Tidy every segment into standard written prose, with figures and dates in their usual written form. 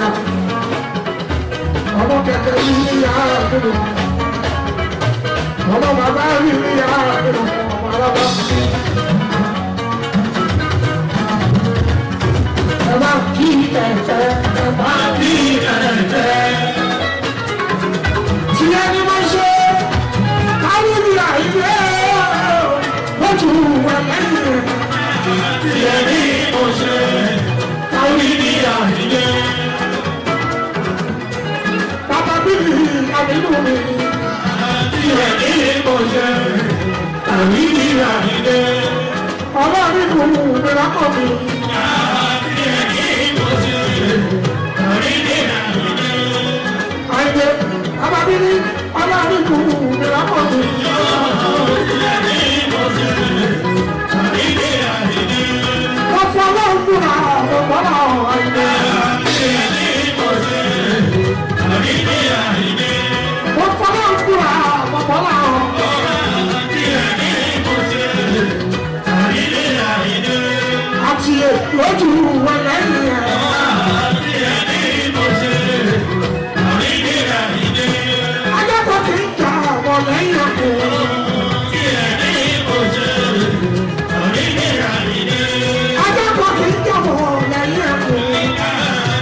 Amẹ́ríkà ọmọ kẹ̀kẹ́ rí ní yàrá nínú ọmọ bàbá rí ní yàrá nínú ọmọ alábá. Ẹ máa kí ẹ̀fẹ́ ẹ máa kí ẹ̀fẹ́. Tí ẹni máa ṣe káwé ní àìyé lójú wọn lẹ́yìn. Tí ẹni máa ṣe káwé ní àìyé. Bàbá bíbí àbínú mi. Tí ẹni máa ṣe káwé ní àìyé. Ọlọ́run kò mú mi lápò mi. Àìdè abábíní ọlọ́run kò mú mi lápò mi. Wọ́n fọ ọlọ́run kúrò àwọn ọ̀pọ̀lá àìdè. Wọ́n fọ ọlọ́run kúrò àwọn ọ̀pọ̀lá àti lójú wọn lẹ́yìn ẹ̀. Ajẹ́kọ̀ọ́ kì í jà wọ́n lẹ́yìn ẹ̀kọ́. Ajẹ́kọ̀ọ́ kì í jà wọ́n lẹ́yìn ẹ̀kọ́.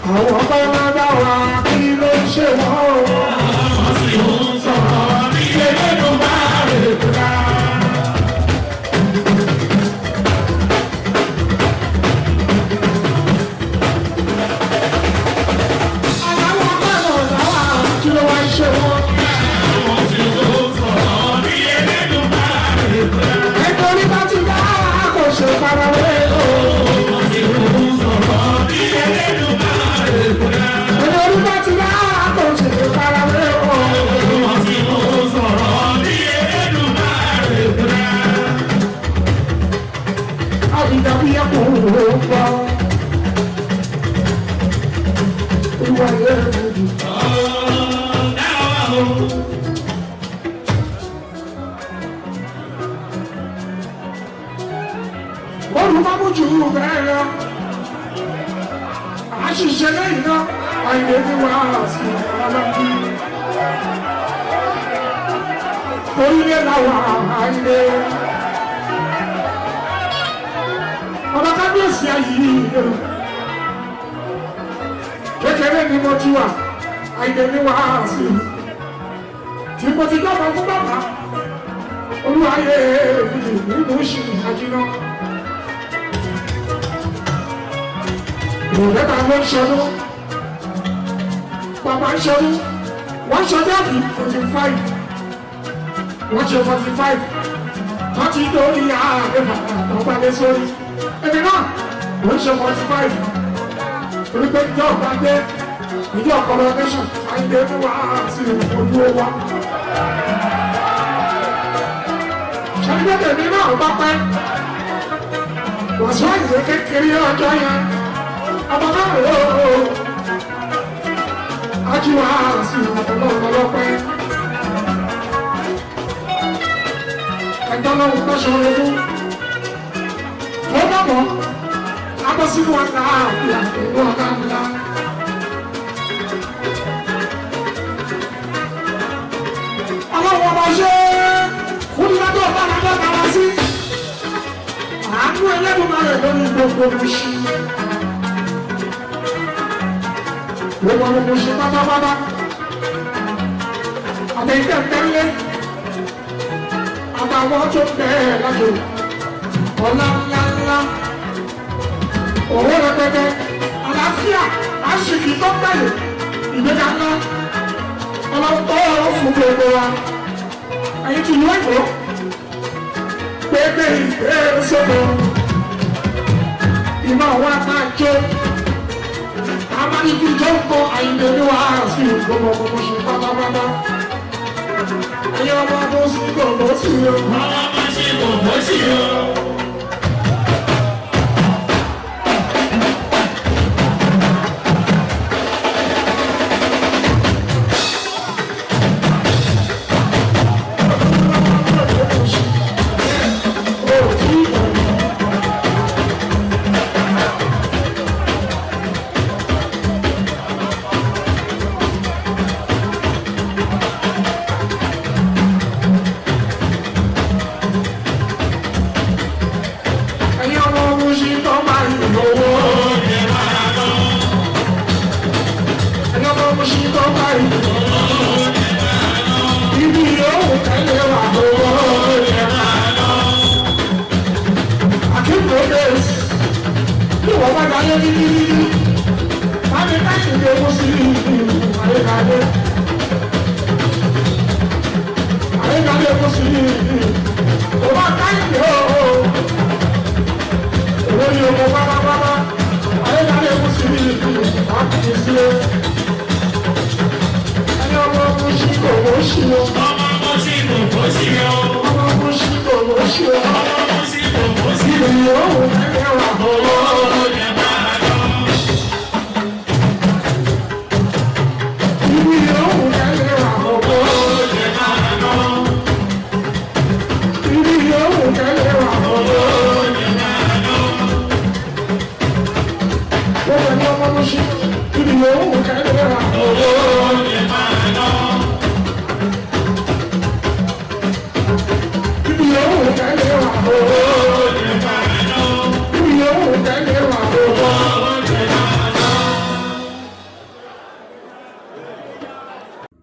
Àwọn ọba wọn bá wa kí ló ń ṣe wọ́n o. Wọ́n sì ń sọ̀rọ̀ ní ẹgbẹ́ bá rẹ̀ kúrá. Àwọn ọba wọn bá wa kí ló wá ń ṣe wọ́n. ṣiṣẹ́ lẹ́yìn náà Àyìndé ní wàásù ọlọ́dún. Orílẹ̀ làwọn Àyìndé. Ọba kábíyèsí ayé kékeré ni mo ti wà Àyìndé ní wàásù. Tí mo ti dọ́gba fún bàbá olúwayé èfìdí nínú ìṣìn àjínà. Ìrọ̀lẹ́ta ló ń ṣọdún. Bàbá ń ṣọdún. Wọ́n ṣọdún àbí 45. Wọ́n ṣe 45. Wọ́n ti dórí àgbẹ̀fà àtọ́gbálẹ̀ sórí. Èmi náà wọ́n ṣe 45. Torí pé ìjọ ọ̀gbà dé ìjọ coronation Àyìndé ní wàásù ojú wa. Ṣàlùbẹ́tẹ̀ mi náà bá pẹ́. Wàásù Àyìndé kékeré ọjọ́ yẹn. Ọmọ náà rò ó. Ajíwá sí ọ̀pọ̀lọpọ̀. Ẹ̀gbọ́n náà ń tọ́ṣọ fún. Wọ́n bá mọ̀, abọ́síwò ọ̀tá àti àtẹ̀wọ́ ọ̀tá ńlá. Ọlọ́wọ́ ọmọ ṣe kúndínlẹ́tọ̀ ọ̀tá àjọ bàbá sí. Àánú Ẹlẹ́dùmarè lórí gbogbo oṣù. Gbogbo ọmọ ṣe pátápátá. Àtẹ̀yìntẹ̀ tẹ́lẹ̀. Àtàwọn tó bẹ̀rẹ̀ lájò. Ọlá ńláńlá. Owó rẹpẹtẹ. Àlàáfíà. Àṣìkì tó bẹ̀rẹ̀. Ìgbéga ńlá. Ọlọ́run tó fún gbogbo wa. Ẹ̀yin ti lọ ìgbó. Gbégbé ìgbé sóko. Ìmọ̀ wa máa jó. Amanifi jọ́pọ̀ Àyìndé ní wàásù gbogbo ọmọ ṣe pátápátá. Ẹyẹ ọmọ ọmọ sí gbogbo sí o. Ọmọ sí gbogbo sí o.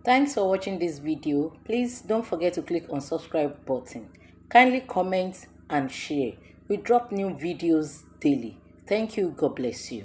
Thanks for watching this video. Please don't forget to click on subscribe button. Kindly comment and share. We drop new videos daily. Thank you. God bless you.